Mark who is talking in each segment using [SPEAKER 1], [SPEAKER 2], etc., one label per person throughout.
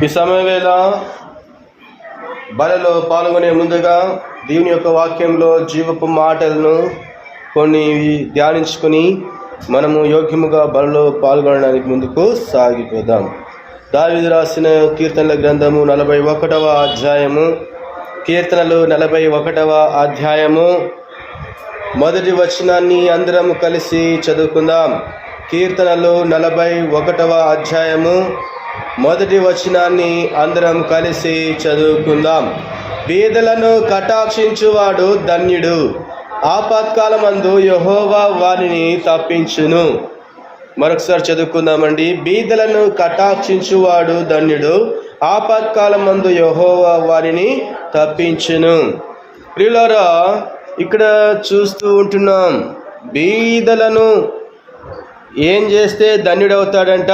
[SPEAKER 1] ఈ సమయవేళ బలలో పాల్గొనే ముందుగా దేవుని యొక్క వాక్యంలో జీవపు మాటలను కొన్ని ధ్యానించుకొని మనము యోగ్యముగా బలలో పాల్గొనడానికి ముందుకు సాగిపోదాం. దావీదు రాసిన కీర్తనల గ్రంథము 41వ అధ్యాయము, కీర్తనలు 41వ అధ్యాయము మొదటి వచనాన్ని అందరం కలిసి చదువుకుందాం. కీర్తనలు 41వ అధ్యాయము మొదటి వచనాన్ని అందరం కలిసి చదువుకుందాం. బీదలను కటాక్షించువాడు ధన్యుడు, ఆపత్కాలమందు యెహోవా వారిని తప్పించును. మరొకసారి చదువుకుందామండి. బీదలను కటాక్షించువాడు ధన్యుడు, ఆపత్కాలమందు యెహోవా వారిని తప్పించును. ప్రియులారా, ఇక్కడ చూస్తూ ఉంటున్నాం, బీదలను ఏం చేస్తే ధన్యుడవుతాడంట?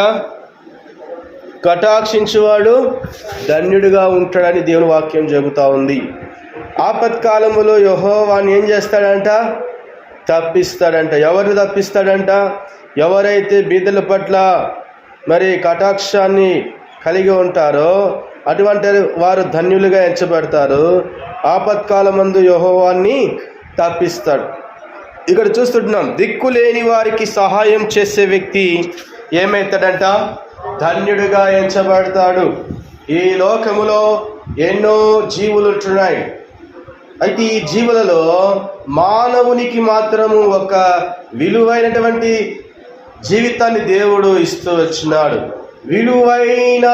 [SPEAKER 1] కటాక్షించువాడు ధన్యుడిగా ఉంటాడని దేవుని వాక్యం చెబుతా ఉంది. ఆపత్కాలములో యెహోవాని ఏం చేస్తాడంట? తప్పిస్తాడంట. ఎవరు తప్పిస్తాడంట? ఎవరైతే బీదల పట్ల మరి కటాక్షాన్ని కలిగి ఉంటారో అటువంటి వారు ధన్యులుగా ఎంచబడతారు. ఆపత్కాలమందు యెహోవాని తప్పిస్తాడు. ఇక్కడ చూస్తుంటున్నాం, దిక్కు లేని వారికి సహాయం చేసే వ్యక్తి ఏమవుతాడంట? ధన్యుడిగా ఎంచబడతాడు. ఈ లోకములో ఎన్నో జీవులు ఉంటున్నాయి. అయితే ఈ జీవులలో మానవునికి మాత్రము ఒక విలువైనటువంటి జీవితాన్ని దేవుడు ఇస్తూ వచ్చినాడు. విలువైన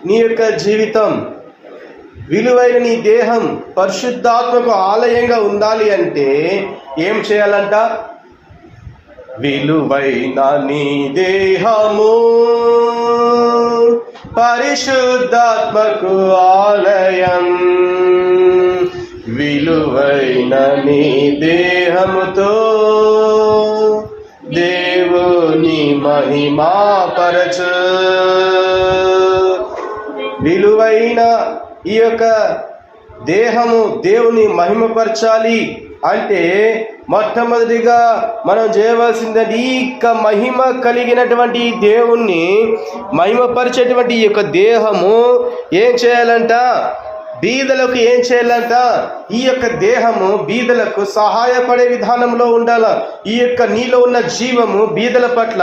[SPEAKER 1] నీ యొక్క జీవితం, విలువైన నీ దేహం పరిశుద్ధాత్మకు ఆలయంగా ఉండాలి అంటే ఏం చేయాలంట? విలువైన నీ దేహము పరిశుద్ధాత్మకు ఆలయం, విలువైన నీ దేహముతో దేవుని మహిమాపరచు. విలువైన ఈ యొక్క దేహము దేవుని మహిమపరచాలి అంటే మొట్టమొదటిగా మనం చేయవలసిందంటే ఈ యొక్క మహిమ కలిగినటువంటి దేవుణ్ణి మహిమపరిచేటువంటి ఈ యొక్క దేహము ఏం చేయాలంట? బీదలకు ఏం చేయాలంట? ఈ యొక్క దేహము బీదలకు సహాయపడే విధానంలో ఉండాల. ఈ యొక్క నీలో ఉన్న జీవము బీదల పట్ల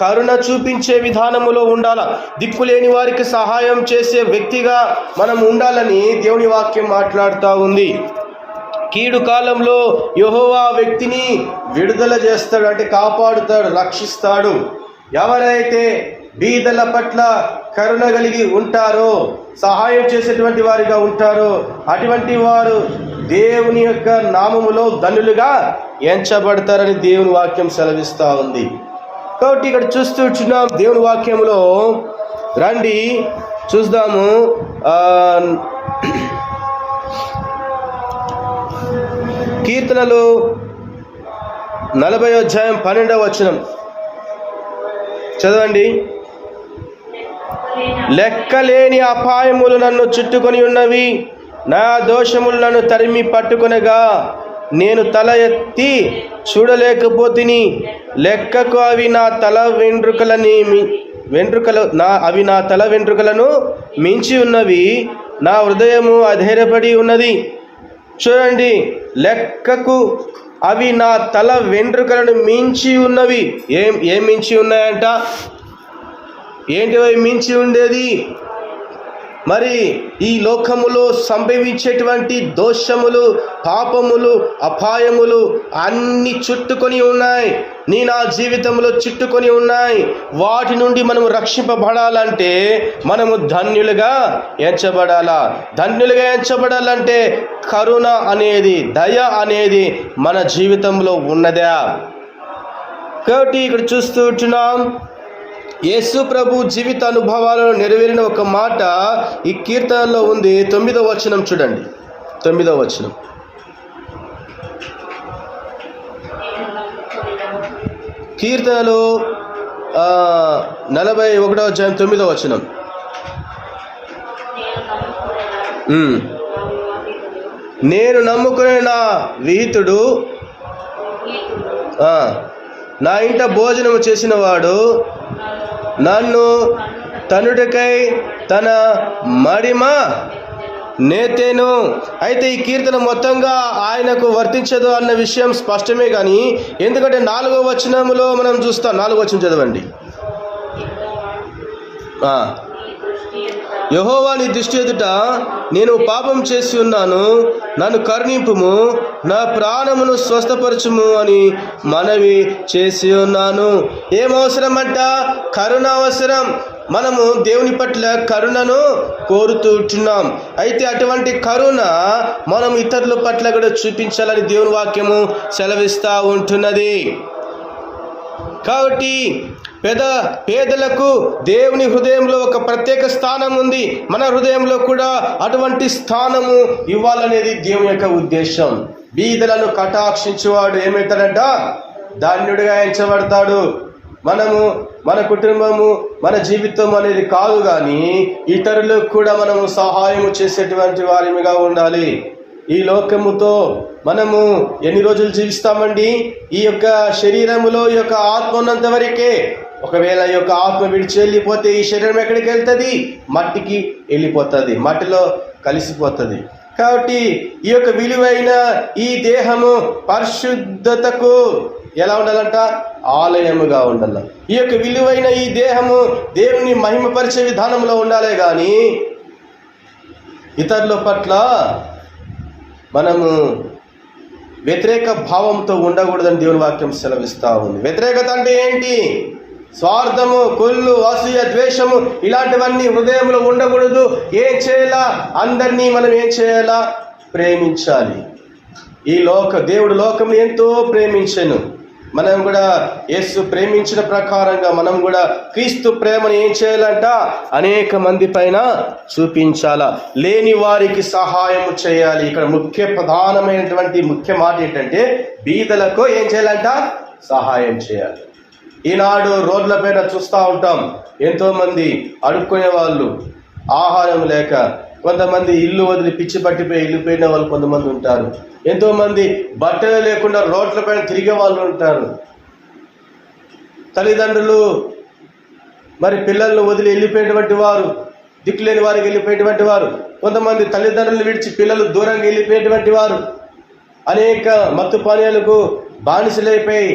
[SPEAKER 1] కరుణ చూపించే విధానములో ఉండాల. దిక్కులేని వారికి సహాయం చేసే వ్యక్తిగా మనం ఉండాలని దేవుని వాక్యం మాట్లాడుతూ ఉంది. కీడు కాలంలో యెహోవా వ్యక్తిని విడుదల చేస్తాడు, అంటే కాపాడుతాడు, రక్షిస్తాడు. ఎవరైతే బీదల పట్ల కరుణ కలిగి ఉంటారో, సహాయం చేసేటువంటి వారిగా ఉంటారో అటువంటి వారు దేవుని యొక్క నామములో ధన్యులుగా ఎంచబడతారని దేవుని వాక్యం సెలవిస్తూ ఉంది. కాబట్టి ఇక్కడ చూస్తున్నాం దేవుని వాక్యంలో, రండి చూద్దాము. కీర్తనలు 40వ అధ్యాయం 12వ వచనం చదవండి. లెక్కలేని అపాయములు నన్ను చుట్టుకొని ఉన్నవి, నా దోషములు నన్ను తరిమి పట్టుకొనగా నేను తల ఎత్తి చూడలేకపోతిని. లెక్కకు అవి నా తల వెంట్రుకలను మించి ఉన్నవి, నా హృదయము అధైర్యపడి ఉన్నది. చూడండి, లెక్కకు అవి నా తల వెంట్రుకలను మించి ఉన్నవి. ఏం మించి ఉన్నాయంట? ఏంటి అవి మించి ఉండేది? మరి ఈ లోకములో సంభవించేటువంటి దోషములు, పాపములు, అపాయములు అన్ని చుట్టుకొని ఉన్నాయి. నా జీవితంలో చుట్టుకొని ఉన్నాయి. వాటి నుండి మనము రక్షింపబడాలంటే మనము ధన్యులుగా ఎంచబడాలా. ధన్యులుగా ఎంచబడాలంటే కరుణ అనేది, దయ అనేది మన జీవితంలో ఉన్నదా? కాబట్టి ఇక్కడ చూస్తూ ఉంటున్నాం, యేసు ప్రభు జీవిత అనుభవాలలో నెరవేరిన ఒక మాట ఈ కీర్తనలో ఉంది. 9వ వచనం చూడండి. 9వ వచనం, కీర్తనలు 41వ అధ్యాయం 9వ వచనం. నేను నమ్ముకునే నా విహితుడు, నా ఇంట భోజనము చేసిన వాడు నన్ను తనుడికై తన మడిమ నేతేను. అయితే ఈ కీర్తన మొత్తంగా ఆయనకు వర్తించదు అన్న విషయం స్పష్టమే. కానీ ఎందుకంటే 4వ వచనంలో మనం చూస్తాం. 4వ వచనం చదవండి. యెహోవా నీ దృష్టి ఎదుట నేను పాపం చేసి ఉన్నాను, నన్ను కరుణింపుము, నా ప్రాణమును స్వస్థపరచుము అని మనవి చేసి ఉన్నాను. ఏం అవసరం అంట? కరుణ అవసరం. మనము దేవుని పట్ల కరుణను కోరుతుంటున్నాం. అయితే అటువంటి కరుణ మనం ఇతరుల పట్ల కూడా చూపించాలని దేవుని వాక్యము సెలవిస్తూ ఉంటున్నది. కాబట్టి పేదలకు దేవుని హృదయంలో ఒక ప్రత్యేక స్థానం ఉంది. మన హృదయంలో కూడా అటువంటి స్థానము ఇవ్వాలనేది దేవుని యొక్క ఉద్దేశం. బీదలను కటాక్షించేవాడు ఏమవుతాడంట? ధన్యుడిగా ఎంచబడతాడు. మనము, మన కుటుంబము, మన జీవితం అనేది కాదు, కానీ ఇతరులకు కూడా మనము సహాయం చేసేటువంటి వారిగా ఉండాలి. ఈ లోకముతో మనము ఎన్ని రోజులు జీవిస్తామండి? ఈ యొక్క శరీరములో ఈ యొక్క ఆత్మ ఉన్నంత వరకే. ఒకవేళ ఈ యొక్క ఆత్మ విడిచి వెళ్ళిపోతే ఈ శరీరం ఎక్కడికి వెళ్తుంది? మట్టికి వెళ్ళిపోతుంది, మట్టిలో కలిసిపోతుంది. కాబట్టి ఈ యొక్క విలువైన ఈ దేహము పరిశుద్ధతకు ఎలా ఉండాలంట? ఆలయముగా ఉండాలి. ఈ యొక్క విలువైన ఈ దేహము దేవుని మహిమపరిచే విధానంలో ఉండాలి, కానీ ఇతరుల పట్ల మనము వ్యతిరేక భావంతో ఉండకూడదని దేవుని వాక్యం సెలవిస్తూ ఉంది. వ్యతిరేకత అంటే ఏంటి? స్వార్థము, కుళ్ళు, అసూయ, ద్వేషము ఇలాంటివన్నీ హృదయంలో ఉండకూడదు. ఏం చేయాలా? అందరినీ మనం ఏం చేయాలా? ప్రేమించాలి. దేవుడు లోకం ఎంతో ప్రేమించెను. మనం కూడా యేసు ప్రేమించిన ప్రకారంగా మనం కూడా క్రీస్తు ప్రేమను ఏం చేయాలంట? అనేక మంది పైన చూపించాలా. లేని వారికి సహాయం చేయాలి. ఇక్కడ ప్రధానమైనటువంటి ముఖ్య మాట ఏంటంటే బీదలకు ఏం చేయాలంట? సహాయం చేయాలి. ఈనాడు రోడ్ల పైన చూస్తూ ఉంటాం, ఎంతో మంది అడుక్కునే వాళ్ళు, ఆహారం లేక, కొంతమంది ఇల్లు వదిలి పిచ్చి పట్టిపోయి వెళ్ళిపోయిన వాళ్ళు కొంతమంది ఉంటారు. ఎంతో మంది బట్టలు లేకుండా రోడ్ల పైన తిరిగే వాళ్ళు ఉంటారు. తల్లిదండ్రులు మరి పిల్లలను వదిలి వెళ్ళిపోయేటువంటి వారు, దిక్కులేని వారికి వెళ్ళిపోయేటువంటి వారు, కొంతమంది తల్లిదండ్రులు విడిచి పిల్లలు దూరంగా వెళ్ళిపోయేటువంటి వారు, అనేక మత్తు పానీయాలకు బానిసలైపోయి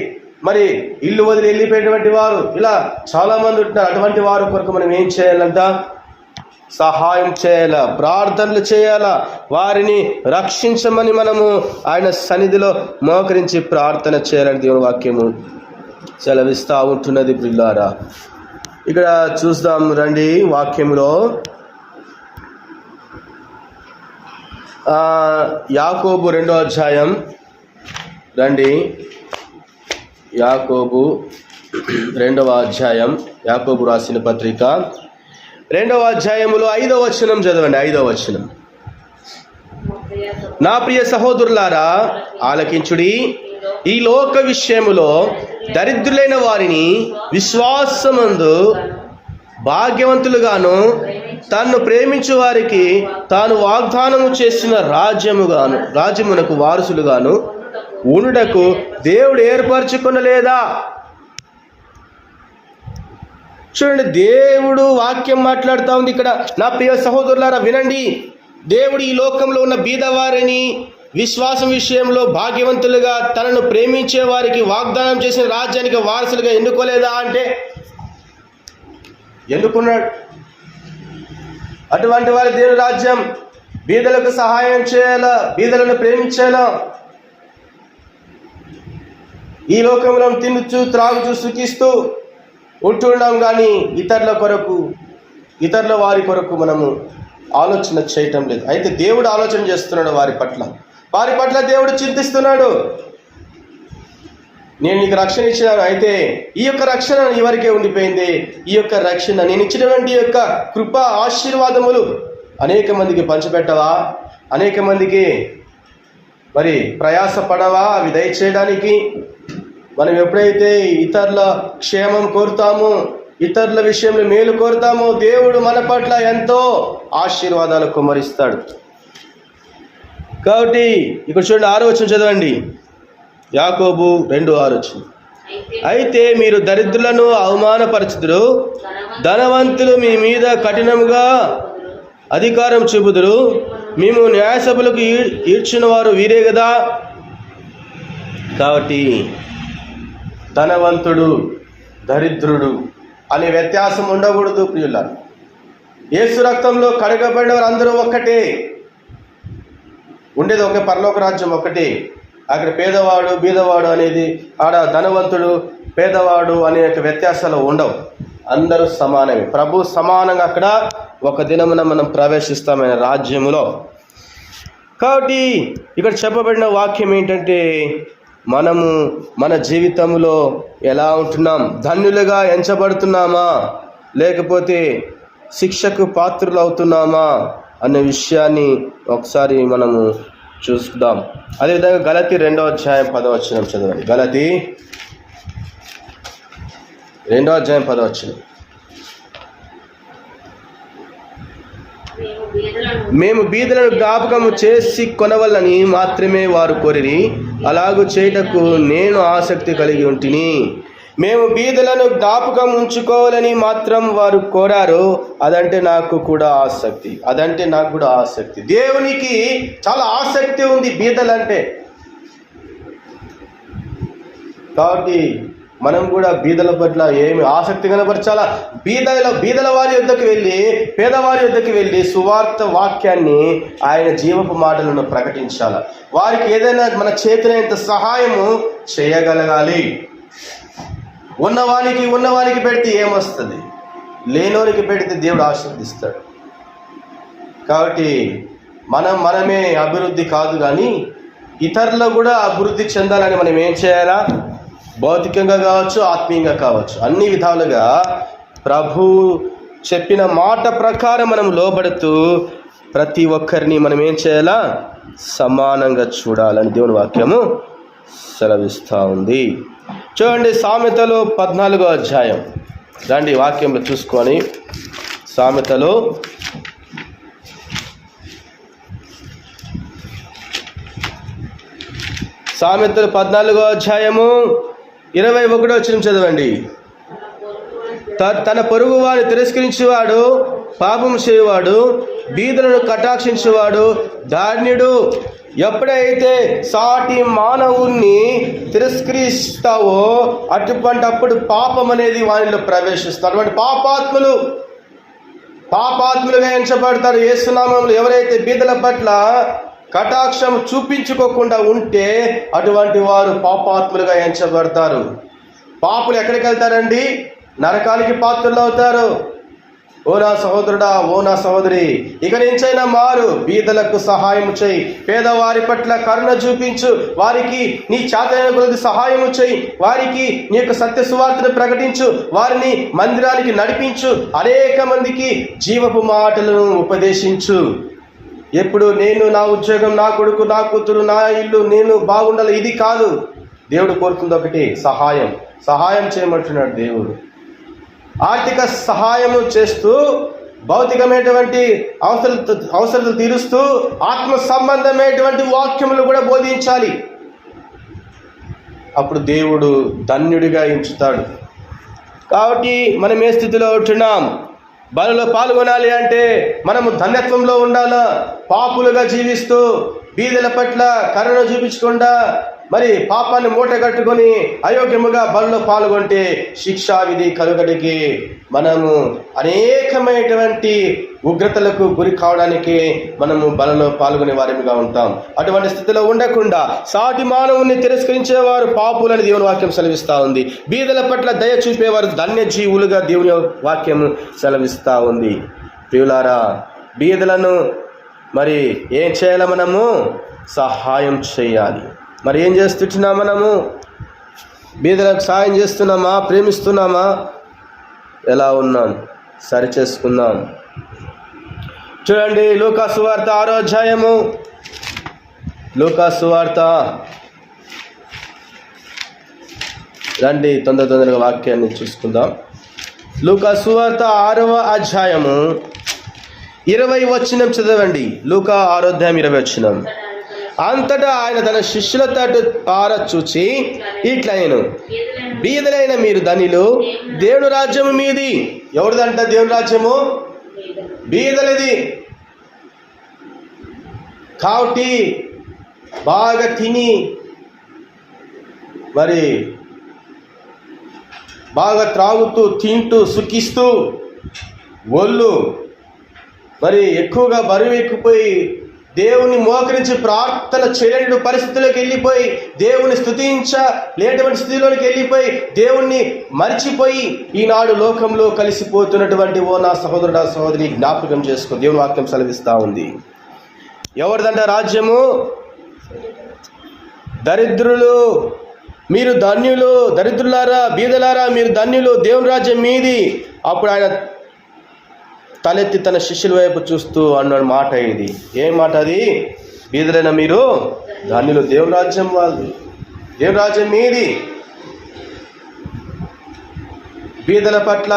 [SPEAKER 1] మరి ఇల్లు వదిలి వెళ్ళిపోయేటువంటి వారు, ఇలా చాలా మంది ఉంటున్నారు. అటువంటి వారి కొరకు మనం ఏం చేయాలంట? సహాయం చేయాలా, ప్రార్థనలు చేయాలా, వారిని రక్షించమని మనము ఆయన సన్నిధిలో మోకరించి ప్రార్థన చేయాలని దేవుని వాక్యము సెలవిస్తూ ఉంటున్నది. ప్రియులారా, ఇక్కడ చూద్దాం రండి. వాక్యంలో యాకోబు 2వ అధ్యాయం రండి. యాకోబు 2వ అధ్యాయం, యాకోబు రాసిన పత్రిక 2వ అధ్యాయములో 5వ వచనం చదవండి. 5వ వచనం. నా ప్రియ సహోదరులారా ఆలకించుడి, ఈ లోక విషయములో దరిద్రులైన వారిని విశ్వాసమందు భాగ్యవంతులుగాను, తన్ను ప్రేమించు వారికి తాను వాగ్దానము చేసిన రాజ్యమునకు వారసులుగాను ఉండుటకు దేవుడు ఏర్పరచుకొనలేదా? చూడండి, దేవుడు వాక్యం మాట్లాడుతూ ఉంది ఇక్కడ. నా ప్రియ సహోదరులారా వినండి, దేవుడు ఈ లోకంలో ఉన్న బీదవారిని విశ్వాసం విషయంలో భాగ్యవంతులుగా, తనను ప్రేమించే వారికి వాగ్దానం చేసిన రాజ్యానికి వారసులుగా ఎన్నుకోలేదా అంటే ఎన్నుకున్నాడు. అటువంటి వారి దేవుని రాజ్యం, బీదలకు సహాయం చేయాలా, బీదలను ప్రేమించాలా. ఈ లోకంలో తినుచు త్రాగుచూ సుఖిస్తూ ఉంటున్నాం, కానీ ఇతరుల వారి కొరకు మనము ఆలోచన చేయటం లేదు. అయితే దేవుడు ఆలోచన చేస్తున్నాడు వారి పట్ల దేవుడు చింతిస్తున్నాడు. నేను నీకు రక్షణ ఇచ్చినాను, అయితే ఈ యొక్క రక్షణ ఎవరికే ఉండిపోయింది. ఈ యొక్క రక్షణ నేను ఇచ్చినటువంటి యొక్క కృప ఆశీర్వాదములు అనేక మందికి పంచిపెట్టవా? అనేక మందికి మరి ప్రయాసపడవా అవి దయచేయడానికి? మనం ఎప్పుడైతే ఇతరుల క్షేమం కోరుతామో, ఇతరుల విషయంలో మేలు కోరుతామో, దేవుడు మన పట్ల ఎంతో ఆశీర్వాదాలు కుమ్మరిస్తాడు. కాబట్టి ఇక్కడ చూడండి, 6వ వచనం చదవండి. యాకోబు 2:6. అయితే మీరు దరిద్రులను అవమానపరచుదురు, ధనవంతులు మీ మీద కఠినముగా అధికారం చూపుదురు, మేము న్యాయసభలకు ఈడ్చిన వారు వీరే కదా. కాబట్టి ధనవంతుడు దరిద్రుడు అనే వ్యత్యాసం ఉండకూడదు ప్రియులారా. యేసు రక్తంలో కడగబడిన వారు అందరూ ఒక్కటే, ఉండేది ఒకే పరలోక రాజ్యం ఒకటే. అక్కడ పేదవాడు బీదవాడు అనేది, ఆడ ధనవంతుడు పేదవాడు అనే వ్యత్యాసాలు ఉండవు, అందరూ సమానమే. ప్రభు సమానంగా అక్కడ ఒక దినమున మనం ప్రవేశిస్తామైన రాజ్యములో. కాబట్టి ఇక్కడ చెప్పబడిన వాక్యం ఏంటంటే, మనము మన జీవితంలో ఎలా ఉంటున్నాం? ధన్యులుగా ఎంచబడుతున్నామా, లేకపోతే శిక్షకు పాత్రులు అవుతున్నామా అనే విషయాన్ని ఒకసారి మనము చూసుకుందాం. అదేవిధంగా గలతీ 2వ అధ్యాయం 10వ వచనం చదవండి. గలతీ 2వ అధ్యాయం 10వ వచనం. మేము బీదలను జ్ఞాపకము చేసి కొనవలని మాత్రమే వారు కోరిరి, అలాగూ చేయుటకు నేను ఆసక్తి కలిగి ఉంటిని. మేము బీదలను జ్ఞాపకం ఉంచుకోవాలని మాత్రం వారు కోరారు, అదంటే నాకు కూడా ఆసక్తి. దేవునికి చాలా ఆసక్తి ఉంది బీదలంటే. కాబట్టి మనం కూడా బీదల పట్ల ఏమి ఆసక్తి కనపరచాలా? బీదల వారి యొద్దకు వెళ్ళి, పేదవారి యొద్దకు వెళ్ళి సువార్త వాక్యాన్ని, ఆయన జీవపు మాటలను ప్రకటించాలా. వారికి ఏదైనా మన చేతినంత సహాయము చేయగలగాలి. ఉన్నవానికి పెడితే ఏమొస్తుంది? లేనోనికి పెడితే దేవుడు ఆశీర్వదిస్తాడు. కాబట్టి మనమే అభివృద్ధి కాదు, కానీ ఇతరులు కూడా అభివృద్ధి చెందాలని మనం ఏం చేయాలా? భౌతికంగా కావచ్చు, ఆత్మీయంగా కావచ్చు, అన్ని విధాలుగా ప్రభు చెప్పిన మాట ప్రకారం మనం లోబడుతూ ప్రతి ఒక్కరిని మనం ఏం చేయాలా? సమానంగా చూడాలని దేవుని వాక్యము సెలవిస్తూ ఉంది. చూడండి, సామెతలు 14వ అధ్యాయం రండి, వాక్యంలో చూసుకొని. సామెతలు 14వ అధ్యాయము 21వ వచనం చదవండి. తన పొరుగు వారిని తిరస్కరించేవాడు పాపం చేయువాడు, బీదలను కటాక్షించేవాడు ధాన్యుడు. ఎప్పుడైతే సాటి మానవుణ్ణి తిరస్కరిస్తావో అప్పుడు పాపం అనేది వారిలో ప్రవేశిస్తారు. అటువంటి పాపాత్ములుగా ఎంచబడతారు. యేసునామములో ఎవరైతే బీదల పట్ల కటాక్షం చూపించుకోకుండా ఉంటే అటువంటి వారు పాపాత్ములుగా ఎంచబడతారు. పాపులు ఎక్కడికి వెళ్తారండి? నరకానికి పాత్రులు అవుతారు. ఓ నా సహోదరుడా, ఓ నా సహోదరి, ఇక నుంచైనా మారు, బీదలకు సహాయం చేయి, పేదవారి పట్ల కరుణ చూపించు, వారికి నీ చేతనైన కొలది సహాయము చేయి, వారికి నీ యొక్క సత్య సువార్తను ప్రకటించు, వారిని మందిరానికి నడిపించు, అనేక మందికి జీవపు మాటలను ఉపదేశించు. ఎప్పుడు నేను, నా ఉద్యోగం, నా కొడుకు, నా కూతురు, నా ఇల్లు, నేను బాగుండాలి, ఇది కాదు. దేవుడు కోరుతుంది ఒకటి, సహాయం చేయమంటున్నాడు దేవుడు. ఆర్థిక సహాయము చేస్తూ, భౌతికమైనటువంటి అవసరాలు తీరుస్తూ, ఆత్మ సంబంధమైనటువంటి వాక్యములు కూడా బోధించాలి. అప్పుడు దేవుడు ధన్యుడిగా ఎంచుతాడు. కాబట్టి మనం ఏ స్థితిలో ఉంటున్నాం? బలలో పాల్గొనాలి అంటే మనము ధన్యత్వంలో ఉండాలా. పాపులుగా జీవిస్తూ బీదల పట్ల కరుణ చూపించకుండా మరి పాపాన్ని మూట కట్టుకొని అయోగ్యముగా బలలో పాల్గొంటే శిక్షా విధి కలుగడికి మనము అనేకమైనటువంటి ఉగ్రతలకు గురి కావడానికి మనము బలలో పాల్గొనే వారిగా ఉంటాం. అటువంటి స్థితిలో ఉండకుండా సాటి మానవుని తిరస్కరించేవారు పాపులని దేవుని వాక్యం సెలవిస్తూ ఉంది. బీదల పట్ల దయ చూపేవారు ధన్యజీవులుగా దేవుని వాక్యం సెలవిస్తూ ఉంది. ప్రియులారా, బీదలను మరి ఏం చేయాలి? మనము సహాయం చేయాలి. మరి ఏం చేస్తున్నాం? మనము బీదలకు సహాయం చేస్తున్నామా? ప్రేమిస్తున్నామా? ఎలా ఉన్నాం? సరి చేసుకుందాం. చూడండి, లూకా సువార్త 6వ అధ్యాయము. లూకా సువార్త రండి, తొందరగా వాక్యాన్ని చూసుకుందాం. లూకా సువార్త 6వ అధ్యాయము 20వ వచనం చదవండి. లూకా 6వ అధ్యాయం 20వ వచనం. అంతటా ఆయన తన శిష్యుల తట్టు చూచి ఇట్లయను, బీదలైన మీరు ధనిలు, దేవుని రాజ్యము మీది. ఎవరిదంట దేవుని రాజ్యము? బీదలది. కాబట్టి బాగా తిని మరి బాగా త్రాగుతూ తింటూ సుఖిస్తూ ఒళ్ళు మరి ఎక్కువగా బరువు ఎక్కిపోయి దేవుని మోకరించి ప్రార్థన చేయలేని పరిస్థితుల్లోకి వెళ్ళిపోయి దేవుని స్తుతించలేటువంటి స్థితిలోకి వెళ్ళిపోయి దేవుణ్ణి మరిచిపోయి ఈనాడు లోకంలో కలిసిపోతున్నటువంటి ఓ నా సహోదరుడా సహోదరి జ్ఞాపకం చేసుకో. దేవుని వాక్యం సెలవిస్తూ ఉంది. ఎవరిదంట రాజ్యము? దరిద్రులు. మీరు ధన్యులు. దరిద్రులారా, బీదలారా, మీరు ధన్యులు, దేవుని రాజ్యం మీది. అప్పుడు ఆయన తలెత్తి తన శిష్యుల వైపు చూస్తూ అన్న మాట ఇది. ఏం మాట అది? బీదలైన మీరు ధన్యులు, దేవుని రాజ్యం వాళ్ళది, దేవుని రాజ్యం మీది. బీదల పట్ల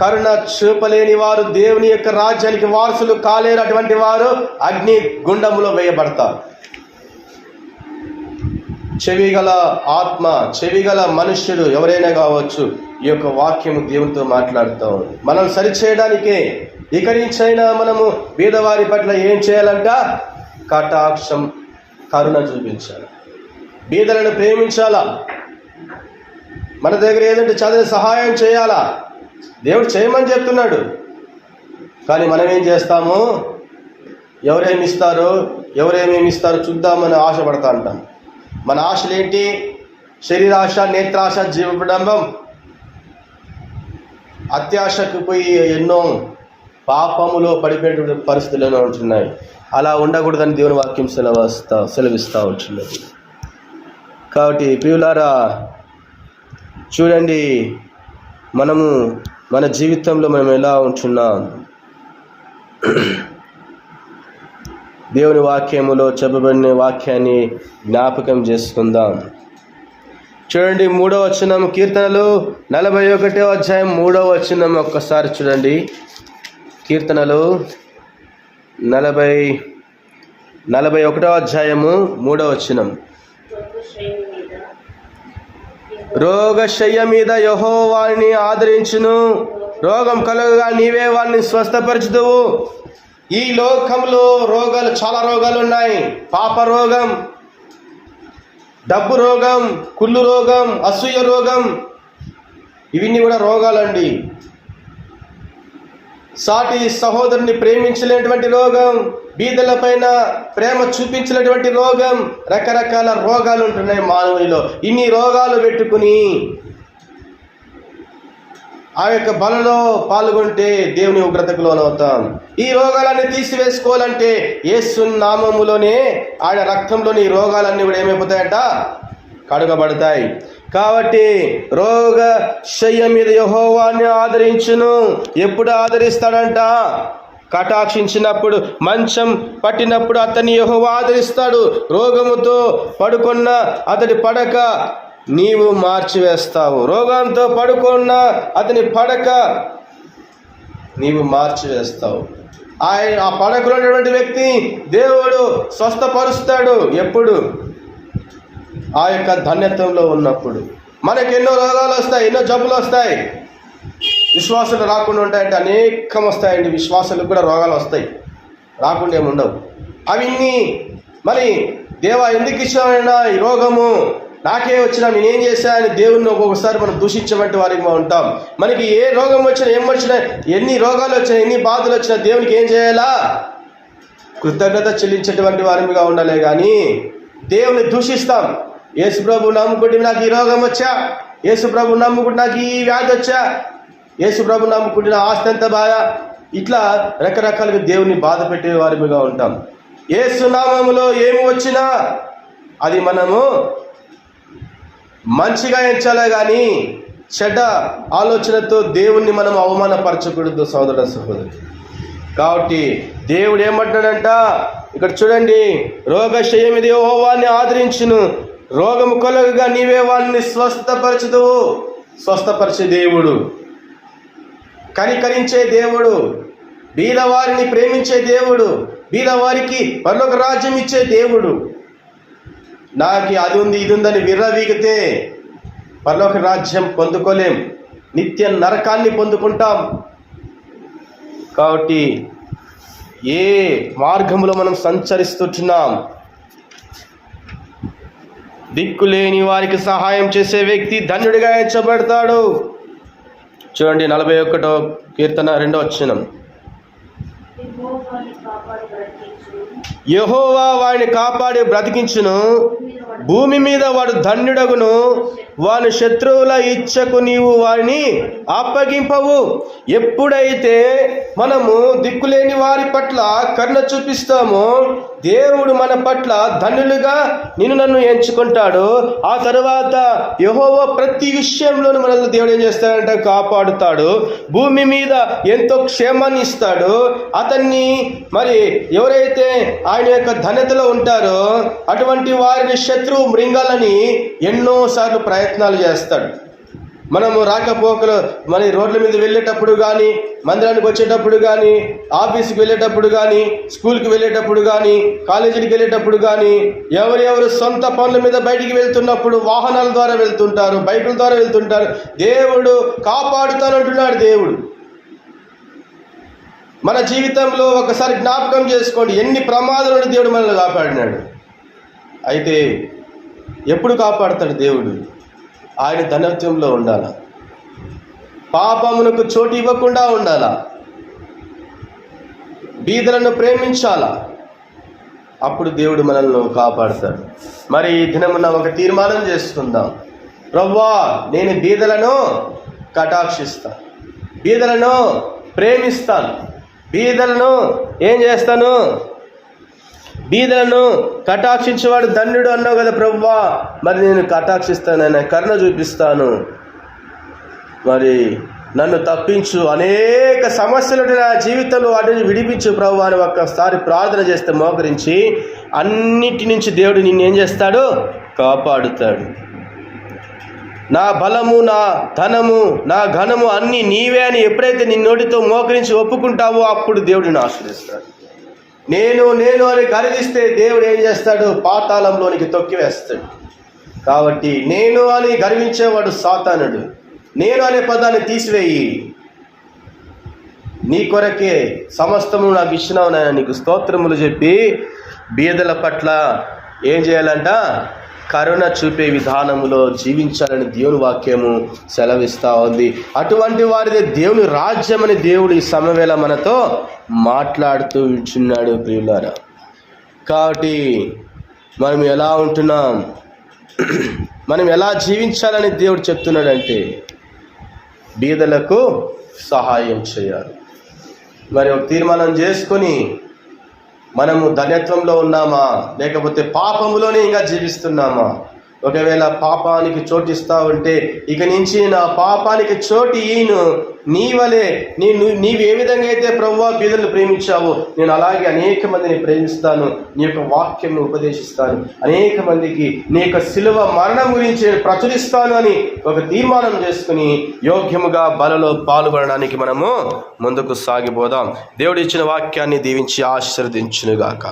[SPEAKER 1] కరుణ చూపలేని వారు దేవుని యొక్క రాజ్యానికి వారసులు కాలేరు. అటువంటి వారు అగ్ని గుండములో వేయబడతారు. చెవిగల ఆత్మ, చెవిగల మనుష్యుడు ఎవరైనా కావచ్చు, ఈ యొక్క వాక్యము దేవునితో మాట్లాడుతూ ఉంది. మనం సరిచేయడానికే ఇక్కడి నుంచైనా మనము బీదవారి పట్ల ఏం చేయాలంట? కటాక్షం, కరుణ చూపించాలి. బీదలను ప్రేమించాలా. మన దగ్గర ఏదంటే చదివి సహాయం చేయాలా. దేవుడు చేయమని చెప్తున్నాడు. కానీ మనం ఏం చేస్తాము? ఎవరేమి ఇస్తారో చూద్దామని ఆశపడతా అంటాం. మన ఆశలు ఏంటి? శరీరాశ, నేత్రాశ, జీవవిడంబం, అత్యాశకు పోయి ఎన్నో పాపములో పడిపోయేటువంటి పరిస్థితులను ఉంటున్నాయి. అలా ఉండకూడదని దేవుని వాక్యం సెలవిస్తూ ఉంటున్నది. కాబట్టి ప్రియులారా, చూడండి మనము మన జీవితంలో మనం ఎలా ఉంటున్నాం. దేవుని వాక్యములో చెప్పబడిన వాక్యాన్ని జ్ఞాపకం చేసుకుందాం. చూడండి 3వ వచనం, కీర్తనలు 41వ అధ్యాయం 3వ వచనం ఒక్కసారి చూడండి. కీర్తనలు 41వ అధ్యాయము 3వ వచనం. రోగశయ్య మీద యెహోవా వారిని ఆదరించును, రోగం కలుగగా నీవే వారిని స్వస్థపరచుదువు. ఈ లోకంలో రోగాలు, చాలా రోగాలు ఉన్నాయి. పాప రోగం, డబ్బు రోగం, కుళ్ళు రోగం, అసూయ రోగం, ఇవన్నీ కూడా రోగాలండి. సాటి సహోదరుని ప్రేమించలేనటువంటి రోగం, బీదల పైన ప్రేమ చూపించలేటువంటి రోగం, రకరకాల రోగాలు ఉంటున్నాయి మానవునిలో. ఇన్ని రోగాలు పెట్టుకుని ఆ యొక్క బలలో పాల్గొంటే దేవుని ఉగ్రతకు లోనవుతాం. ఈ రోగాలన్నీ తీసివేసుకోవాలంటే యేసు నామములోనే, ఆయన రక్తంలోని ఈ రోగాలన్నీ కూడా ఏమైపోతాయంట? కడుగబడతాయి. కాబట్టి రోగశయ్య మీద యెహోవాని ఆదరించును. ఎప్పుడు ఆదరిస్తాడంట? కటాక్షించినప్పుడు, మంచం పట్టినప్పుడు అతన్ని యెహోవా ఆదరిస్తాడు. రోగముతో పడుకున్న అతడి పడక నీవు మార్చివేస్తావు. రోగంతో పడుకున్న అతని పడక నీవు మార్చివేస్తావు. ఆ పడకలో ఉన్నటువంటి వ్యక్తి దేవుడు స్వస్థపరుస్తాడు. ఎప్పుడు? ఆ యొక్క ధన్యత్వంలో ఉన్నప్పుడు. మనకి ఎన్నో రోగాలు వస్తాయి, ఎన్నో జబ్బులు వస్తాయి. విశ్వాసాలు రాకుండా ఉంటాయంటే అనేకం వస్తాయండి. విశ్వాసాలకు కూడా రోగాలు వస్తాయి, రాకుండా ఏముండవు. అవన్నీ మరి దేవా ఎందుకు ఇచ్చామైనా ఈ రోగము నాకే వచ్చినా, నేనేం చేశాను దేవుణ్ణి ఒక్కొక్కసారి మనం దూషించమంటే వారికి ఉంటాం. మనకి ఏ రోగం వచ్చినా, ఏం వచ్చినా, ఎన్ని రోగాలు వచ్చినా, ఎన్ని బాధలు వచ్చినా దేవునికి ఏం చేయాలా? కృతజ్ఞత చెల్లించేటువంటి వారిగా ఉండాలి. కానీ దేవుని దూషిస్తాం. యేసు ప్రభు నమ్ముకుంటే నాకు ఈ రోగం వచ్చా, యేసు ప్రభు నమ్ముకుంటే నాకు ఈ వ్యాధి వచ్చా, యేసు ప్రభు నమ్ముకుంటే నా ఆస్తి ఎంత బాగా, ఇట్లా రకరకాలుగా దేవుని బాధ పెట్టే వారిగా ఉంటాం. యేసు నామములో ఏమి వచ్చినా అది మనము మంచిగా ఎంచాలే కానీ చెడ్డ ఆలోచనతో దేవుణ్ణి మనం అవమానపరచకూడదు సోదర సహోదరు. కాబట్టి దేవుడు ఏమంటాడంట ఇక్కడ చూడండి, రోగశయ్య మీద యెహోవాని ఆదరించును, రోగము కలుగగా నీవే వారిని స్వస్థపరచుదువు. స్వస్థపరిచే దేవుడు, కనికరించే దేవుడు, బీదవారిని ప్రేమించే దేవుడు, బీదవారికి పరలోక రాజ్యం ఇచ్చే దేవుడు. నాకు అది ఉంది ఇది ఉందని విర్రవీగితే పరలోక రాజ్యం పొందుకోలేం. నిత్య నరకాన్ని పొందుకుంటాం. కాబట్టి ఏ మార్గంలో మనం సంచరిస్తున్నాం? దిక్కులేని వారికి సహాయం చేసే వ్యక్తి ధన్యుడిగా ఎంచబడతాడు. చూడండి 41వ కీర్తన 2వ వచనం. యెహోవా వాడిని కాపాడి బ్రతికించును, భూమి మీద వాడు ధన్యుడగును, వాని శత్రువుల ఇచ్చకు నీవు వారిని అప్పగింపవు. ఎప్పుడైతే మనము దిక్కులేని వారి పట్ల కరుణ చూపిస్తామో దేవుడు మన పట్ల ధన్యులుగా నన్ను ఎంచుకుంటాడు. ఆ తరువాత యెహోవా ప్రతి విషయంలోనూ మనల్ని దేవుడు ఏం చేస్తాడంటే కాపాడుతాడు. భూమి మీద ఎంతో క్షేమాన్ని ఇస్తాడు. అతన్ని మరి ఎవరైతే ఆయన యొక్క ధన్యతలో ఉంటారో అటువంటి వారిని శత్రువు మృంగాలని ఎన్నోసార్లు ప్రయత్నాలు చేస్తాడు. మనము రాకపోకలు మరి రోడ్ల మీద వెళ్ళేటప్పుడు కానీ, మందిరానికి వచ్చేటప్పుడు కానీ, ఆఫీస్కి వెళ్ళేటప్పుడు కానీ, స్కూల్కి వెళ్ళేటప్పుడు కానీ, కాలేజీకి వెళ్ళేటప్పుడు కానీ, ఎవరెవరు సొంత పనుల మీద బయటికి వెళ్తున్నప్పుడు వాహనాల ద్వారా వెళ్తుంటారు, బైకుల ద్వారా వెళ్తుంటారు. దేవుడు కాపాడుతానంటున్నాడు. దేవుడు మన జీవితంలో ఒకసారి జ్ఞాపకం చేసుకోండి, ఎన్ని ప్రమాదాల నుండి దేవుడు మనల్ని కాపాడినాడు. అయితే ఎప్పుడు కాపాడుతాడు దేవుడు? ఆయన ధనత్వంలో ఉండాలా, పాపమునకు చోటు ఇవ్వకుండా ఉండాలా, బీదలను ప్రేమించాలా, అప్పుడు దేవుడు మనల్ని కాపాడుతాడు. మరి ఈ దినమున ఒక తీర్మానం చేసుకుందాం. ప్రభువా, నేను బీదలను కటాక్షిస్తాను, బీదలను ప్రేమిస్తాను, బీదలను ఏం చేస్తాను? బీదలను కటాక్షించేవాడు ధన్యుడు అన్నావు కదా ప్రభువా. మరి నేను కటాక్షిస్తాను, కరుణ చూపిస్తాను, మరి నన్ను తప్పించు, అనేక సమస్యలు నా జీవితంలో వాటిని విడిపించు ప్రభువా అని ఒక్కసారి ప్రార్థన చేస్తే మోకరించి అన్నిటి నుంచి దేవుడు నిన్ను ఏం చేస్తాడు? కాపాడుతాడు. నా బలము, నా ధనము, నా ఘనము అన్నీ నీవే అని ఎప్పుడైతే నీ నోటితో మోకరించి ఒప్పుకుంటావో అప్పుడు దేవుడు నిన్ను ఆశీర్వదిస్తాడు. నేను అని గర్విస్తే దేవుడు ఏం చేస్తాడు? పాతాళంలోనికి తొక్కివేస్తాడు. కాబట్టి నేను అని గర్వించేవాడు సాతానుడు. నేను అనే పదాన్ని తీసివేయి. నీ కొరకే సమస్తము నాకు ఇచ్చినావు నాయన, నీకు స్తోత్రములు చెప్పి బీదల పట్ల ఏం చేయాలంట? కరుణ చూపే విధానములో జీవించాలని దేవుని వాక్యము సెలవిస్తూ ఉంది. అటువంటి వారిదే దేవుని రాజ్యం అని దేవుడు ఈ సమవేళ మనతో మాట్లాడుతూ ఉంటున్నాడు ప్రియులారా. కాబట్టి మనం ఎలా ఉంటున్నాం, మనం ఎలా జీవించాలని దేవుడు చెప్తున్నాడంటే బీదలకు సహాయం చేయాలి. మరి ఒక తీర్మానం చేసుకొని మనము ధన్యత్వంలో ఉన్నామా, లేకపోతే పాపములోనే ఇంకా జీవిస్తున్నామా? ఒకవేళ పాపానికి చోటిస్తా ఉంటే ఇక నుంచి నా పాపానికి చోటు ఈను, నీ వలే నీవు ఏ విధంగా అయితే ప్రభువా బీదలను ప్రేమించావో నేను అలాగే అనేక మందిని ప్రేమిస్తాను, నీ యొక్క వాక్యం ఉపదేశిస్తాను, అనేక మందికి నీ యొక్క శిలువ మరణం గురించి ప్రచురిస్తాను అని ఒక తీర్మానం చేసుకుని యోగ్యముగా బలలో పాల్గొనడానికి మనము ముందుకు సాగిపోదాం. దేవుడు ఇచ్చిన వాక్యాన్ని దీవించి ఆశీర్వదించునుగాక.